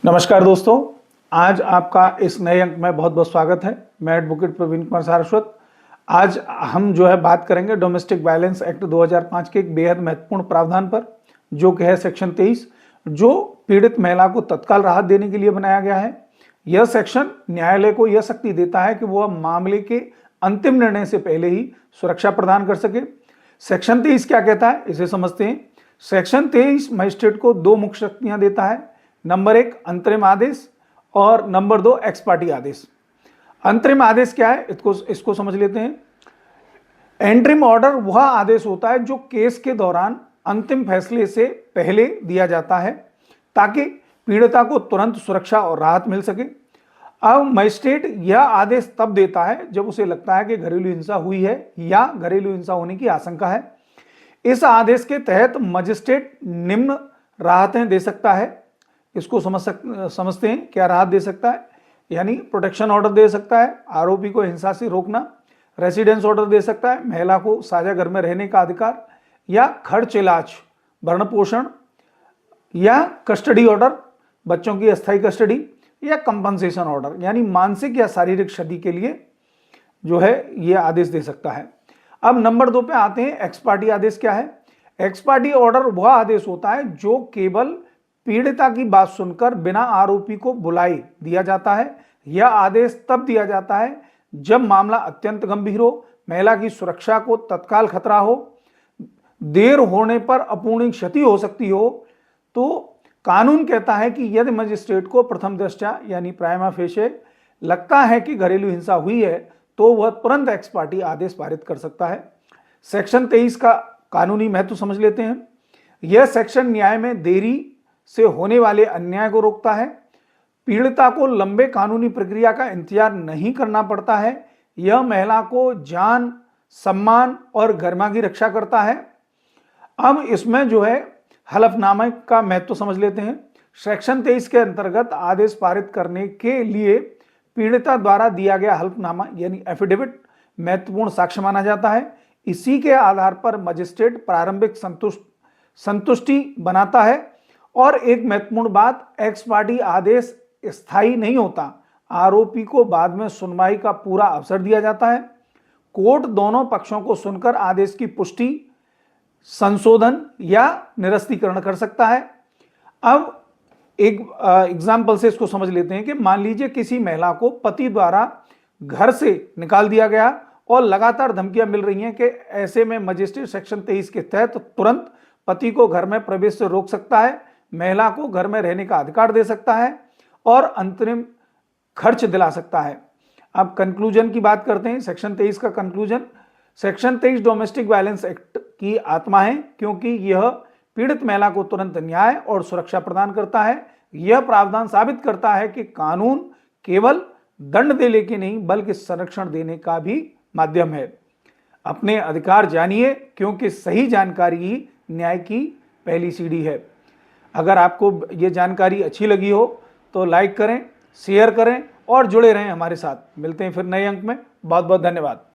नमस्कार दोस्तों, आज आपका इस नए अंक में बहुत बहुत स्वागत है। मैं एडवोकेट प्रवीण कुमार सारस्वत। आज हम बात करेंगे डोमेस्टिक वायलेंस एक्ट 2005 के एक बेहद महत्वपूर्ण प्रावधान पर, जो कि है सेक्शन 23, जो पीड़ित महिला को तत्काल राहत देने के लिए बनाया गया है। यह सेक्शन न्यायालय को यह शक्ति देता है कि वह मामले के अंतिम निर्णय से पहले ही सुरक्षा प्रदान कर सके। सेक्शन 23 क्या कहता है, इसे समझते हैं। सेक्शन 23 मजिस्ट्रेट को दो मुख्य शक्तियां देता है। नंबर 1 अंतरिम आदेश और नंबर 2 एक्स पार्टी आदेश। अंतरिम आदेश क्या है, इसको समझ लेते हैं। एंट्रिम ऑर्डर वह आदेश होता है जो केस के दौरान अंतिम फैसले से पहले दिया जाता है, ताकि पीड़िता को तुरंत सुरक्षा और राहत मिल सके। अब मजिस्ट्रेट यह आदेश तब देता है जब उसे लगता है कि घरेलू हिंसा हुई है या घरेलू हिंसा होने की आशंका है। इस आदेश के तहत मजिस्ट्रेट निम्न राहतें दे सकता है। इसको समझते हैं। क्या राहत दे सकता है, यानी प्रोटेक्शन ऑर्डर दे सकता है, आरोपी को हिंसा से रोकना, रेसिडेंस ऑर्डर दे सकता है, महिला को साझा घर में रहने का अधिकार, या खर्च इलाज, भरण पोषण, या कस्टडी ऑर्डर, बच्चों की अस्थायी कस्टडी, या कंपनसेशन ऑर्डर, यानी मानसिक या शारीरिक क्षति के लिए ये आदेश दे सकता है। अब नंबर 2 पे आते हैं। एक्स पार्टी आदेश क्या है? एक्स पार्टी ऑर्डर वह आदेश होता है जो केवल पीड़िता की बात सुनकर बिना आरोपी को बुलाए दिया जाता है। यह आदेश तब दिया जाता है जब मामला अत्यंत गंभीर हो, महिला की सुरक्षा को तत्काल खतरा हो, देर होने पर अपूर्णीय क्षति हो सकती हो। तो कानून कहता है कि यदि मजिस्ट्रेट को प्रथम दृष्टया यानी प्राइमा फेशिये लगता है कि घरेलू हिंसा हुई है, तो वह तुरंत एक्स पार्टी आदेश पारित कर सकता है। सेक्शन 23 का कानूनी महत्व समझ लेते हैं। यह सेक्शन न्याय में देरी से होने वाले अन्याय को रोकता है। पीड़िता को लंबे कानूनी प्रक्रिया का इंतजार नहीं करना पड़ता है। यह महिला को जान, सम्मान और गरिमा की रक्षा करता है। अब इसमें हलफनामे का महत्व समझ लेते हैं। सेक्शन 23 के अंतर्गत आदेश पारित करने के लिए पीड़िता द्वारा दिया गया हलफनामा यानी एफिडेविट महत्वपूर्ण साक्ष्य माना जाता है। इसी के आधार पर मजिस्ट्रेट प्रारंभिक संतुष्टि बनाता है। और एक महत्वपूर्ण बात, एक्स पार्टी आदेश स्थायी नहीं होता। आरोपी को बाद में सुनवाई का पूरा अवसर दिया जाता है। कोर्ट दोनों पक्षों को सुनकर आदेश की पुष्टि, संशोधन या निरस्तीकरण कर सकता है। अब एक एग्जाम्पल से इसको समझ लेते हैं कि मान लीजिए किसी महिला को पति द्वारा घर से निकाल दिया गया और लगातार धमकियां मिल रही हैं कि ऐसे में मजिस्ट्रेट सेक्शन 23 के तहत तुरंत पति को घर में प्रवेश से रोक सकता है, महिला को घर में रहने का अधिकार दे सकता है और अंतरिम खर्च दिला सकता है। अब कंक्लूजन की बात करते हैं। सेक्शन 23 का conclusion. Section 23 domestic violence act की आत्मा है, क्योंकि यह पीड़ित महिला को तुरंत न्याय और सुरक्षा प्रदान करता है। यह प्रावधान साबित करता है कि कानून केवल दंड देने के नहीं बल्कि संरक्षण देने का भी माध्यम है। अपने अधिकार जानिए, क्योंकि सही जानकारी ही न्याय की पहली सीढ़ी है। अगर आपको ये जानकारी अच्छी लगी हो तो लाइक करें, शेयर करें और जुड़े रहें हमारे साथ। मिलते हैं फिर नए अंक में। बहुत बहुत धन्यवाद।